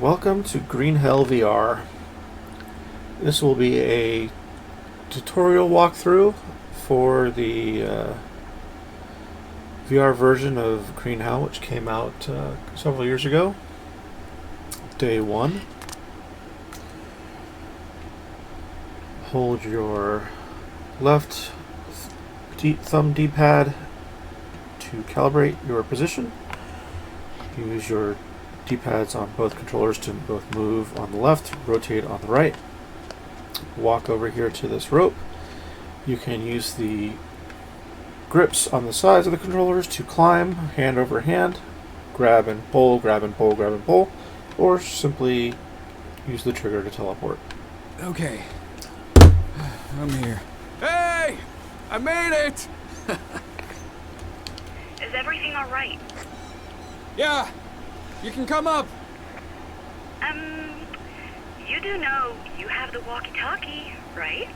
Welcome to Green Hell VR. This will be a tutorial walkthrough for the VR version of Green Hell, which came out several years ago. Day 1. Hold your left thumb D-pad to calibrate your position. Use your D-pads on both controllers to both move on the left, rotate on the right. Walk over here to this rope. You can use the grips on the sides of the controllers to climb hand over hand, grab and pull, grab and pull, grab and pull, or simply use the trigger to teleport. Okay, I'm here. Hey! I made it! Is everything all right? Yeah, you can come up. You do know you have the walkie-talkie, right?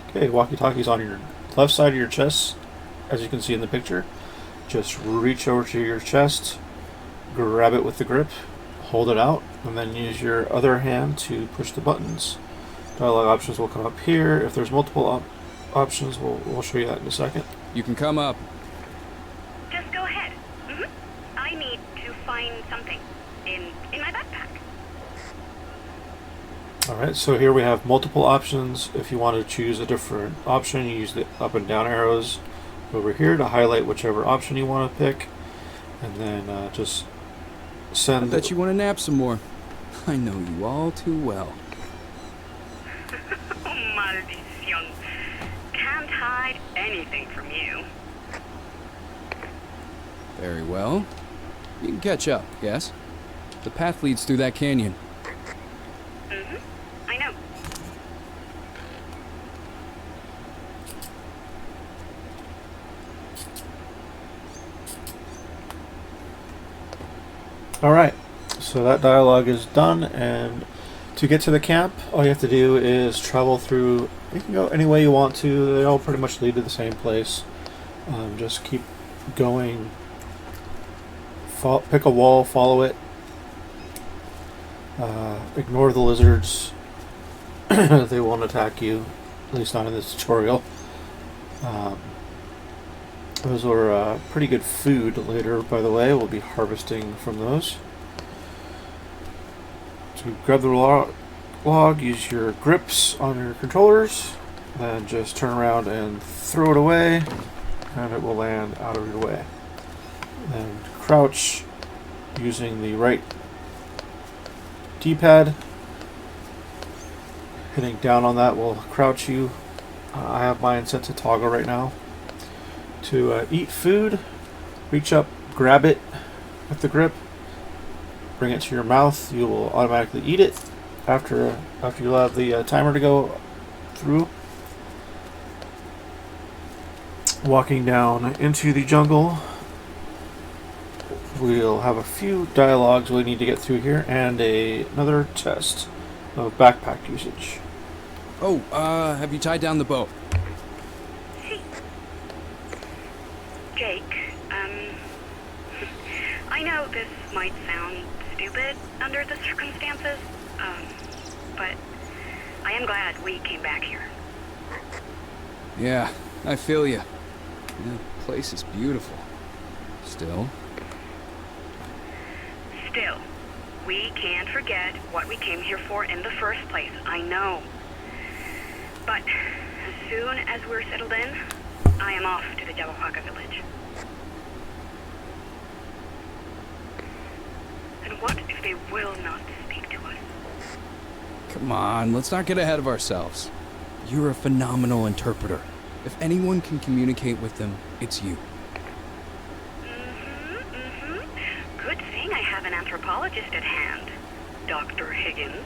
Okay, walkie-talkie's on your left side of your chest, as you can see in the picture. Just reach over to your chest, grab it with the grip, hold it out, and then use your other hand to push the buttons. Dialog options will come up here. If there's multiple options, we'll show you that in a second. You can come up. Just go ahead. I need to find something in my backpack. Alright, so here we have multiple options. If you want to choose a different option, you use the up and down arrows over here to highlight whichever option you want to pick. And then just send... I bet you want to nap some more. I know you all too well. Maldición. Can't hide anything from you. Very well. You can catch up, yes? The path leads through that canyon. I know. Alright, so that dialogue is done, and to get to the camp, all you have to do is travel through. You can go any way you want to. They all pretty much lead to the same place. Just keep going. Pick a wall, follow it. Ignore the lizards. They won't attack you, at least not in this tutorial. Those are pretty good food later, by the way. We'll be harvesting from those. To grab the log, use your grips on your controllers, then just turn around and throw it away, and it will land out of your way. Then crouch using the right D-pad. Hitting down on that will crouch you. I have mine set to toggle right now. To eat food, reach up, grab it with the grip, bring it to your mouth. You will automatically eat it after you allow the timer to go through. Walking down into the jungle, we'll have a few dialogues we need to get through here, and another test of backpack usage. Oh, have you tied down the boat? Jake, I know this might sound stupid under the circumstances, but I am glad we came back here. Yeah, I feel you. The place is beautiful. Still, we can't forget what we came here for in the first place, I know. But as soon as we're settled in, I am off to the Jawahaka village. And what if they will not speak to us? come on, let's not get ahead of ourselves. You're a phenomenal interpreter. If anyone can communicate with them, it's you. Good thing I have an anthropologist at hand, Dr. Higgins.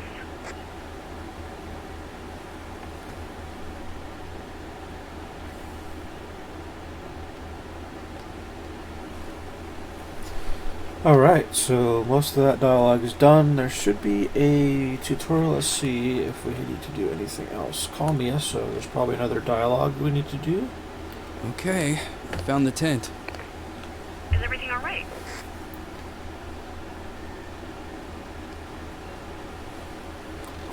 Alright, so most of that dialogue is done. There should be a tutorial. Let's see if we need to do anything else. Call me, so there's probably another dialogue we need to do. Okay, I found the tent. Is everything all right?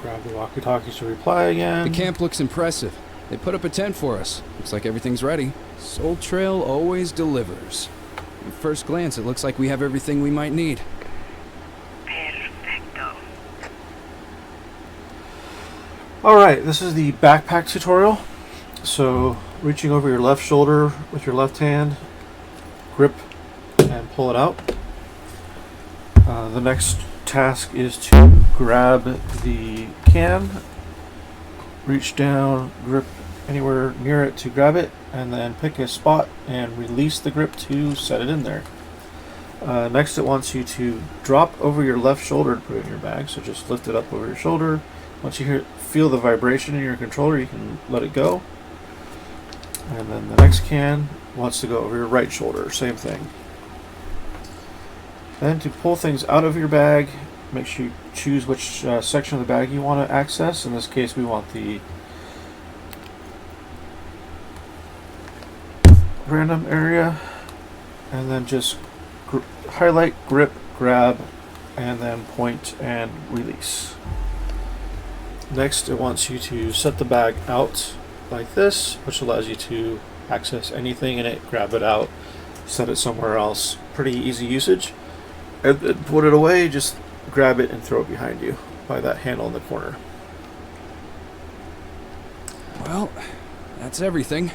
Grab the walkie-talkies to reply again. The camp looks impressive. They put up a tent for us. Looks like everything's ready. Soul Trail always delivers. At first glance, it looks like we have everything we might need. Perfecto. Alright, this is the backpack tutorial. So, reaching over your left shoulder with your left hand, grip and pull it out. The next task is to grab the can, reach down, grip anywhere near it to grab it, and then pick a spot and release the grip to set it in there. Next, it wants you to drop over your left shoulder to put it in your bag, so just lift it up over your shoulder. Once you feel the vibration in your controller, you can let it go. And then the next can wants to go over your right shoulder, same thing. Then to pull things out of your bag, make sure you choose which section of the bag you want to access. In this case, we want the random area, and then just highlight, grip, grab, and then point and release. Next, it wants you to set the bag out like this, which allows you to access anything in it, grab it out, set it somewhere else. Pretty easy usage. And then put it away, just grab it and throw it behind you by that handle in the corner. Well, that's everything.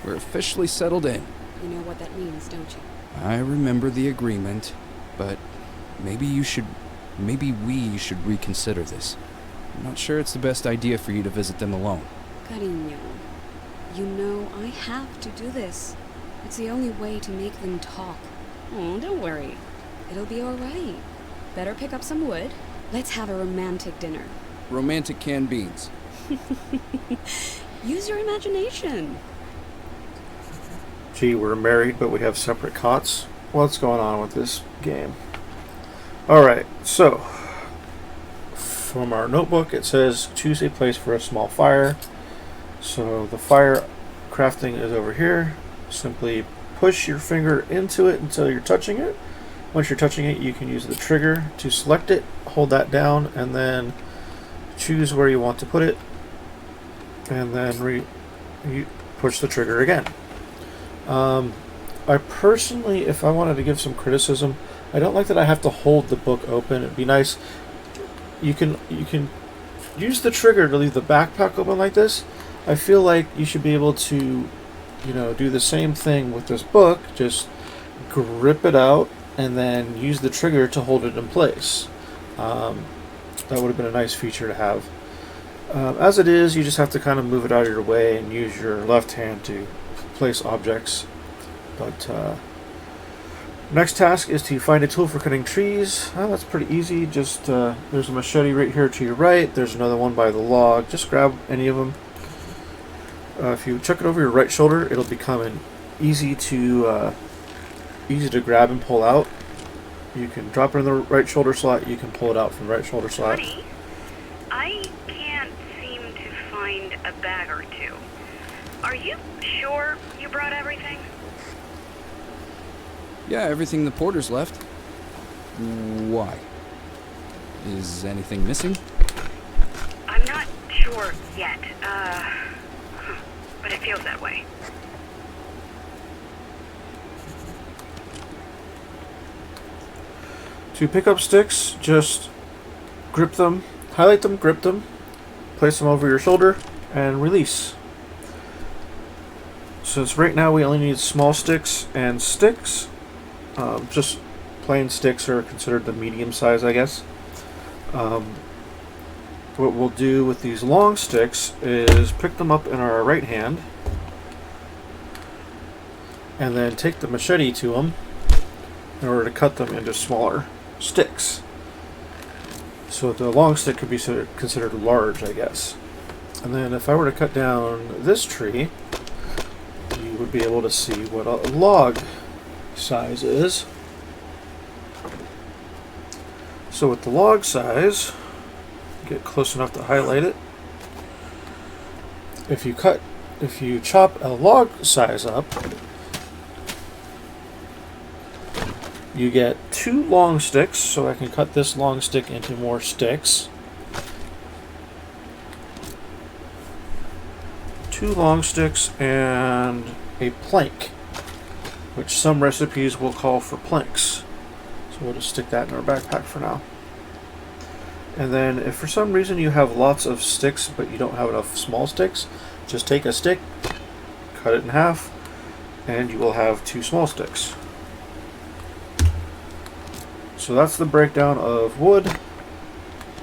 We're officially settled in. You know what that means, don't you? I remember the agreement, but maybe we should reconsider this. I'm not sure it's the best idea for you to visit them alone. Cariño, you know I have to do this. It's the only way to make them talk. Oh, don't worry. It'll be alright. Better pick up some wood. Let's have a romantic dinner. Romantic canned beans. Use your imagination. Gee, we're married, but we have separate cots. What's going on with this game? Alright, so from our notebook it says choose a place for a small fire. So the fire crafting is over here. Simply push your finger into it until you're touching it. Once you're touching it, you can use the trigger to select it, hold that down, and then choose where you want to put it, and then you push the trigger again. I personally, if I wanted to give some criticism, I don't like that I have to hold the book open. It'd be nice. You can use the trigger to leave the backpack open like this. I feel like you should be able to, do the same thing with this book. Just grip it out and then use the trigger to hold it in place. That would have been a nice feature to have. As it is, you just have to kind of move it out of your way and use your left hand to place objects. But next task is to find a tool for cutting trees. That's pretty easy. Just there's a machete right here to your right. There's another one by the log. Just grab any of them. If you chuck it over your right shoulder, it'll become easy to grab and pull out. You can drop it in the right shoulder slot. You can pull it out from the right shoulder slot. Honey, I can't seem to find a bag or two. Are you sure you brought everything? Yeah, everything the porters left. Why? Is anything missing? I'm not sure yet. But it feels that way. To pick up sticks, just grip them, highlight them, grip them, place them over your shoulder, and release. Since right now we only need small sticks and sticks, just plain sticks are considered the medium size, I guess. What we'll do with these long sticks is pick them up in our right hand and then take the machete to them in order to cut them into smaller sticks. So the long stick could be considered large, I guess. And then if I were to cut down this tree, you would be able to see what a log size is. So with the log size, get close enough to highlight it. If you chop a log size up, you get 2 long sticks, so I can cut this long stick into more sticks. 2 long sticks, and a plank, which some recipes will call for planks. So we'll just stick that in our backpack for now. And then if for some reason you have lots of sticks but you don't have enough small sticks, just take a stick, cut it in half, and you will have 2 small sticks. So that's the breakdown of wood.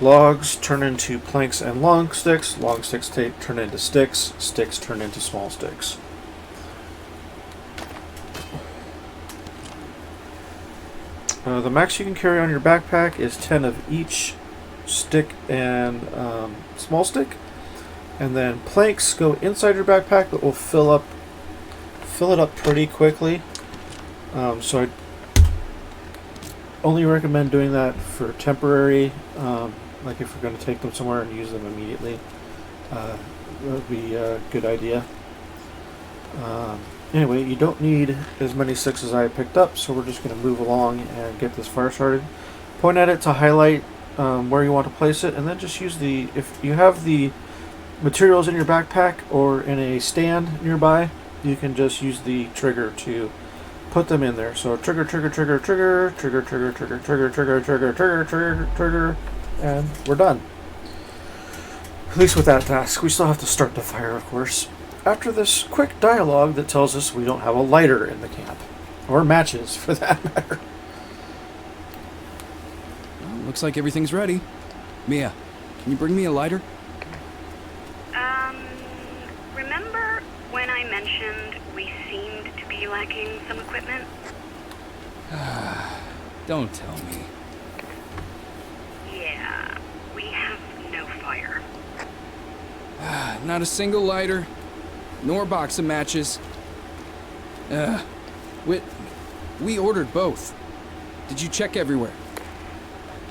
Logs turn into planks and long sticks turn into sticks, sticks turn into small sticks. The max you can carry on your backpack is 10 of each stick and small stick, and then planks go inside your backpack but will fill it up pretty quickly. So I only recommend doing that for temporary, like if you're going to take them somewhere and use them immediately. That would be a good idea. Anyway, you don't need as many sticks as I picked up, so we're just going to move along and get this fire started. Point at it to highlight where you want to place it, and then just use if you have the materials in your backpack or in a stand nearby, you can just use the trigger to put them in there. So trigger, trigger, trigger, trigger, trigger, trigger, trigger, trigger, trigger, trigger, trigger, trigger, trigger, and we're done. At least with that task. We still have to start the fire, of course. After this quick dialogue that tells us we don't have a lighter in the camp. Or matches, for that matter. Well, looks like everything's ready. Mia, can you bring me a lighter? Remember when I mentioned we seemed to be lacking some equipment? Don't tell me. Yeah, we have no fire. Not a single lighter, nor box of matches. We ordered both. Did you check everywhere?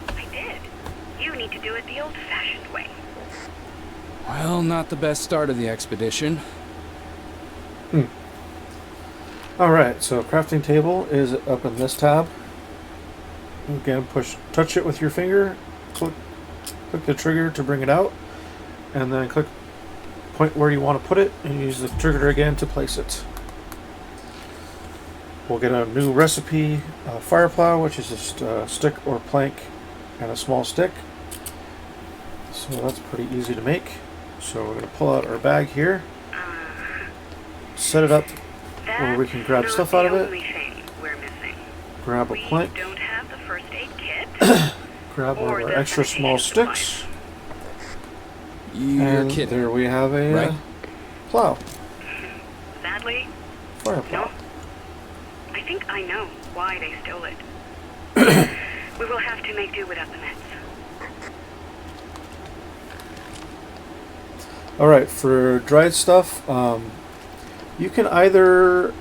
I did. You need to do it the old-fashioned way. Well, not the best start of the expedition. Alright, so crafting table is up in this tab. Again, touch it with your finger, click the trigger to bring it out, and then point where you want to put it, and use the trigger again to place it. We'll get a new recipe, fire plow, which is just a stick or plank and a small stick. So that's pretty easy to make. So we're going to pull out our bag here, set it up where we can grab stuff out of it. We're missing. Grab a plank, We don't have the first aid kit. grab one of or our the extra small sanitation sticks, You're and kidding. there we have a Right? plow, Sadly, fire plow. no. I think I know why they stole it. We will have to make do without the meds. Alright, for dried stuff, you can either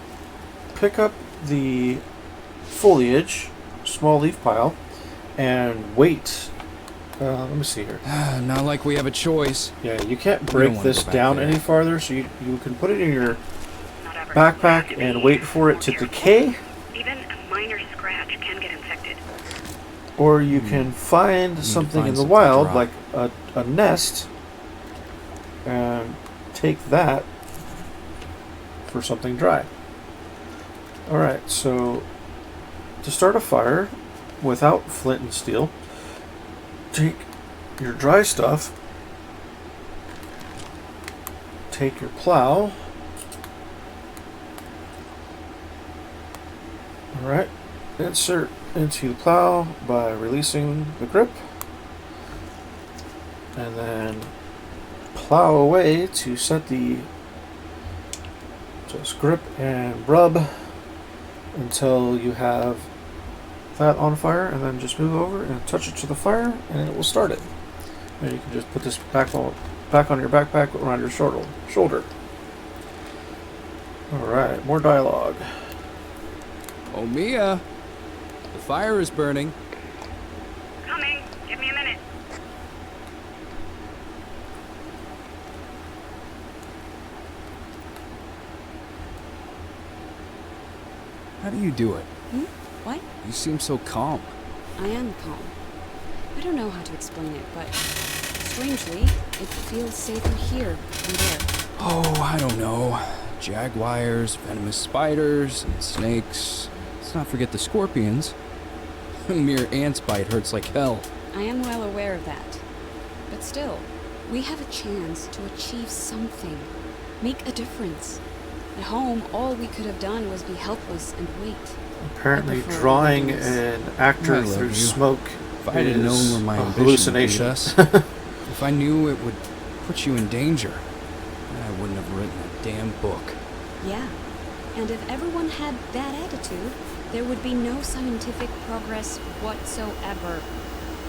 pick up the foliage, small leaf pile, and wait. Let me see here. Not like we have a choice. Yeah, you can't don't break wanna this go back down there. any farther, so you can put it in your Not ever. backpack and wait for it to decay, Even a minor scratch can get infected. or you can find to something find in the something wild, dry. like a nest, and take that for something dry. Alright, so to start a fire without flint and steel, take your dry stuff, take your plow, alright, insert into the plow by releasing the grip, and then plow away to set the just grip and rub until you have that on fire, and then just move over and touch it to the fire and it will start it. And you can just put this back on your backpack around your shoulder. Alright, more dialogue. Oh, Mia! The fire is burning. Coming. Give me a minute. How do you do it? What? You seem so calm. I am calm. I don't know how to explain it, but strangely, it feels safer here than there. Oh, I don't know. Jaguars, venomous spiders, and snakes. Let's not forget the scorpions. A mere ant's bite hurts like hell. I am well aware of that. But still, we have a chance to achieve something. Make a difference. At home, all we could have done was be helpless and wait. Apparently, I prefer drawing wilderness. an actor I love through you. smoke If I had known is where my a ambition hallucination. would lead us, if I knew it would put you in danger, I wouldn't have written a damn book. Yeah. And if everyone had that attitude, there would be no scientific progress whatsoever.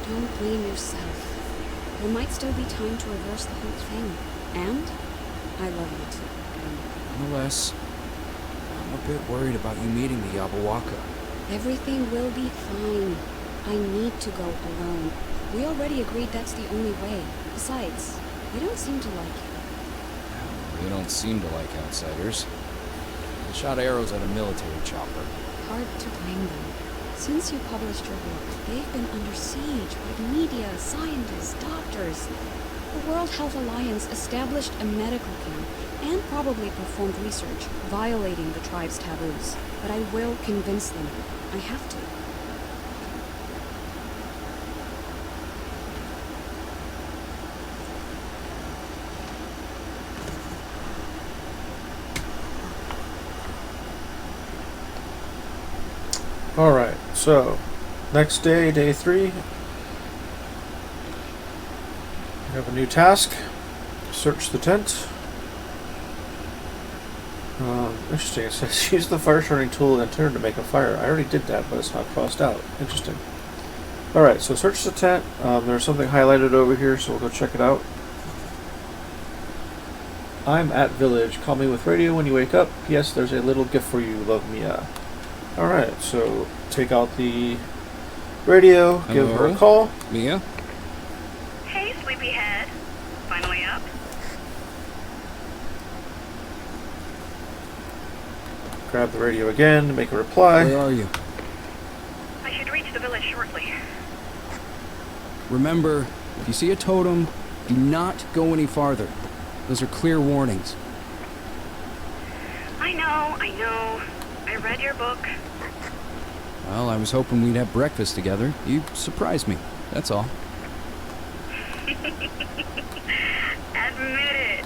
Don't blame yourself. There might still be time to reverse the whole thing. And I love you too. Nonetheless, I'm a bit worried about you meeting the Yabawaka. Everything will be fine. I need to go alone. We already agreed that's the only way. Besides, you don't seem to like it. They don't seem to like outsiders. They shot arrows at a military chopper. Hard to blame them. Since you published your book, they've been under siege by media, scientists, doctors. The World Health Alliance established a medical camp and probably performed research, violating the tribe's taboos. But I will convince them. I have to. Alright, so next day, day 3. We have a new task. Search the tent. Interesting. It says use the fire starting tool and turn to make a fire. I already did that, but it's not crossed out. Interesting. Alright, so search the tent. There's something highlighted over here, so we'll go check it out. I'm at village. Call me with radio when you wake up. P.S. There's a little gift for you. Love, Mia. Alright, so take out the radio, give her a Hello? call. Mia? Hey, sleepyhead. Finally up? Grab the radio again, make a reply. Where are you? I should reach the village shortly. Remember, if you see a totem, do not go any farther. Those are clear warnings. I know. I read your book. Well, I was hoping we'd have breakfast together. You surprised me, that's all. Admit it.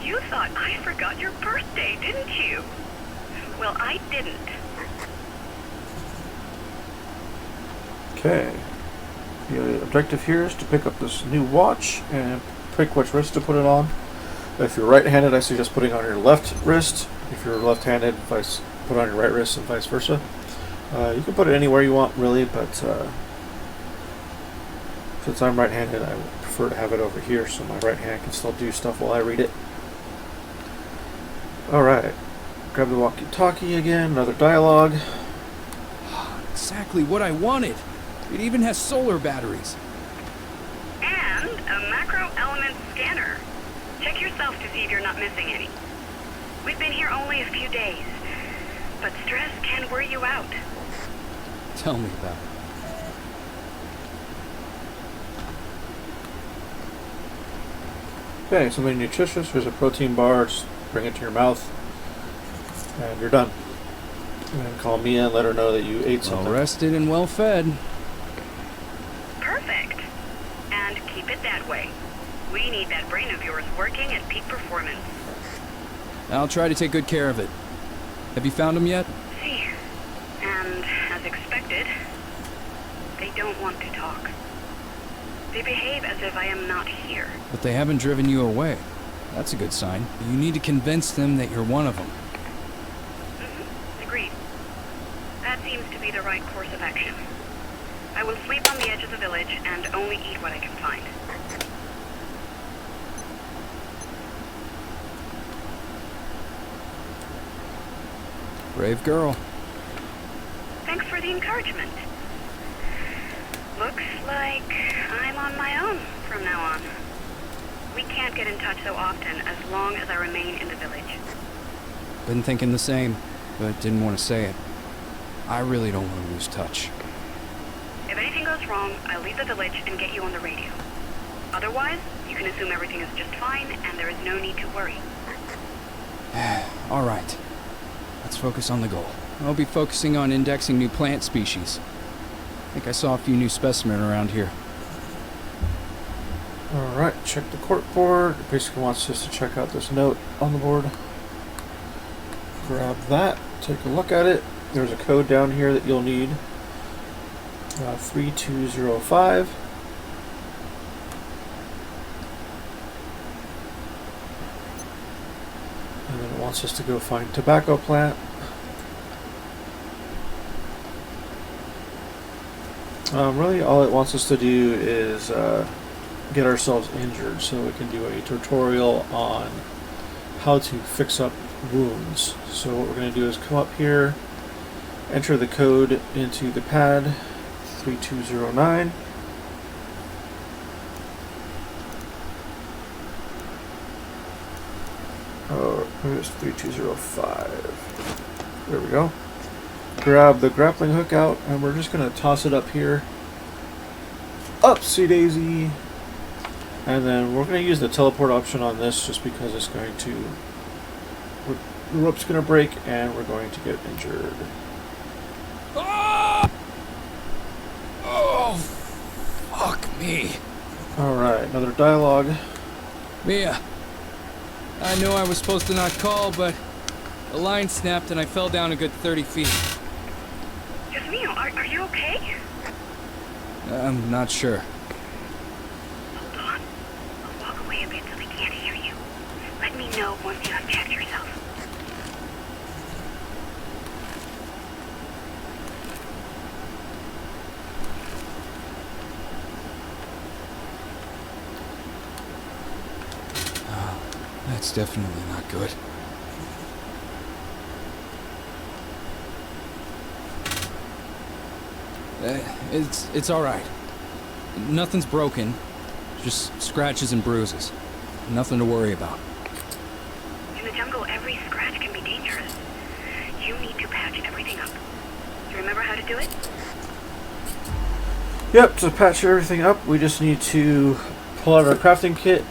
You thought I forgot your birthday, didn't you? Well, I didn't. Okay. The objective here is to pick up this new watch and pick which wrist to put it on. If you're right-handed, I suggest putting it on your left wrist. If you're left-handed, put it on your right wrist and vice versa. You can put it anywhere you want, really, but since I'm right-handed, I would prefer to have it over here so my right hand can still do stuff while I read it. Alright. Grab the walkie-talkie again, another dialogue. Exactly what I wanted. It even has solar batteries. And a macro element scanner. Check yourself to see if you're not missing any. We've been here only a few days, but stress can wear you out. Tell me about it. Okay, something nutritious. Here's a protein bar. Just bring it to your mouth, and you're done. And then call Mia and let her know that you ate something. Well rested and well fed. Perfect. And keep it that way. We need that brain of yours working at peak performance. I'll try to take good care of it. Have you found him yet? See, and as expected, they don't want to talk. They behave as if I am not here. But they haven't driven you away. That's a good sign. You need to convince them that you're one of them. Agreed. That seems to be the right course of action. I will sleep on the edge of the village and only eat what I can find. Brave girl. Thanks for the encouragement. Looks like I'm on my own from now on. We can't get in touch so often as long as I remain in the village. Been thinking the same, but didn't want to say it. I really don't want to lose touch. If anything goes wrong, I'll leave the village and get you on the radio. Otherwise, you can assume everything is just fine and there is no need to worry. Alright. Let's focus on the goal. I'll be focusing on indexing new plant species. I think I saw a few new specimens around here. Alright, check the cork board. It basically wants us to check out this note on the board. Grab that, take a look at it. There's a code down here that you'll need. 3205. And then it wants us to go find tobacco plant. Really all it wants us to do is get ourselves injured so we can do a tutorial on how to fix up wounds. So what we're going to do is come up here, enter the code into the pad 3209. Oh, here's 3205. There we go. Grab the grappling hook out, and we're just going to toss it up here. Upsy daisy. And then we're going to use the teleport option on this just because it's going to... The rope's going to break, and we're going to get injured. Oh! Oh, fuck me. Alright, another dialogue. Mia, I know I was supposed to not call, but the line snapped and I fell down a good 30 feet. Jasmine, are you okay? I'm not sure. Hold on. I'll walk away a bit so they can't hear you. Let me know once you have checked yourself. That's definitely not good. It's all right. Nothing's broken. Just scratches and bruises. Nothing to worry about. In the jungle, every scratch can be dangerous. You need to patch everything up. You remember how to do it? Yep, to patch everything up, we just need to pull out our crafting kit,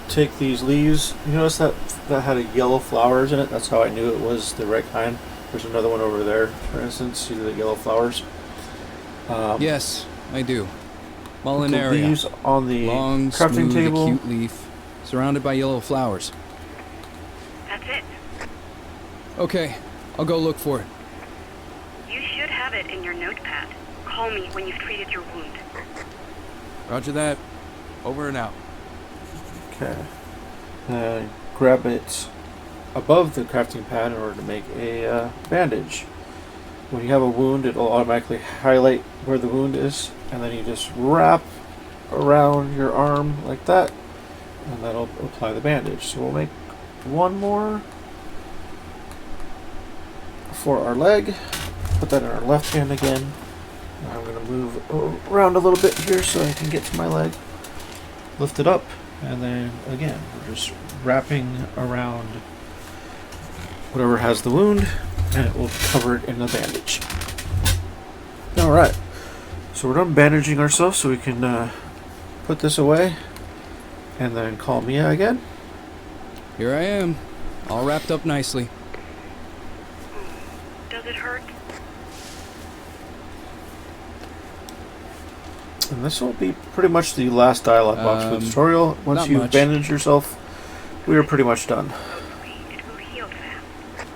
take these leaves. You notice that had a yellow flowers in it? That's how I knew it was the right kind. There's another one over there, for instance. See the yellow flowers? Yes, I do. The Mullenaria. leaves on the Long, crafting smooth, table. acute leaf, surrounded by yellow flowers. That's it. Okay, I'll go look for it. You should have it in your notepad. Call me when you've treated your wound. Roger that. Over and out. Okay. Grab it above the crafting pad in order to make a bandage. When you have a wound, it'll automatically highlight where the wound is, and then you just wrap around your arm like that, and that'll apply the bandage. So we'll make one more for our leg. Put that in our left hand again. Now I'm going to move around a little bit here so I can get to my leg. Lift it up, and then again, we're just wrapping around whatever has the wound, and it will cover it in the bandage. Alright, so we're done bandaging ourselves, so we can put this away and then call Mia again. Here I am, all wrapped up nicely. Does it hurt? And this will be pretty much the last dialogue box for the tutorial. Once not you've much. bandaged yourself, we are pretty much done. It will heal fast.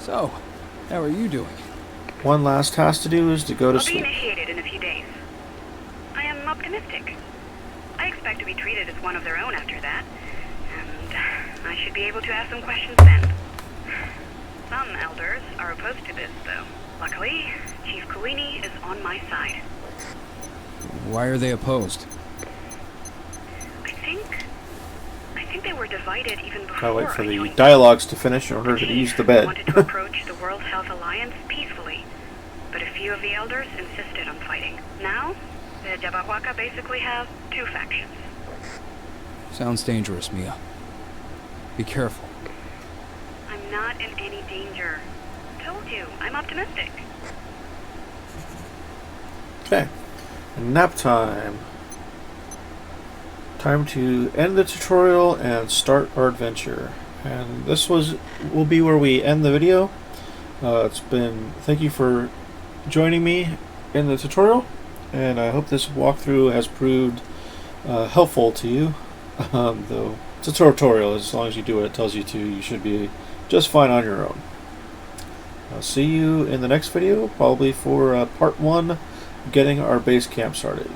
So, how are you doing? One last task to do is to go to I'll be sleep. initiated in a few days. I am optimistic. I expect to be treated as one of their own after that, and I should be able to ask some questions then. Some elders are opposed to this, though. Luckily, Chief Kuini is on my side. Why are they opposed? I think they were divided even before Gotta wait for I the joined. dialogues to finish in order to Chief use the bed. wanted to approach the World Health Alliance peacefully, but a few of the elders insisted on fighting. Now, the Jabahuaca basically have two factions. Sounds dangerous, Mia. Be careful. I'm not in any danger. Told you, I'm optimistic. Okay. Nap time. Time to end the tutorial and start our adventure. And this will be where we end the video. Thank you for joining me in the tutorial, and I hope this walkthrough has proved helpful to you. Though it's a tutorial, as long as you do what it tells you to, you should be just fine on your own. I'll see you in the next video, probably for part 1, getting our base camp started.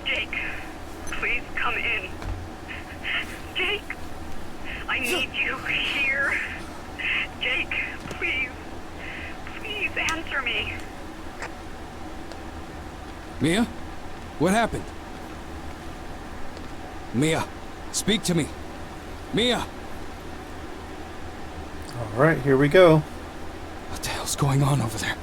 Jake, please come in. Jake, I need you here. Jake, please answer me. Mia? What happened? Mia, speak to me. Mia! Alright, here we go. What the hell's going on over there?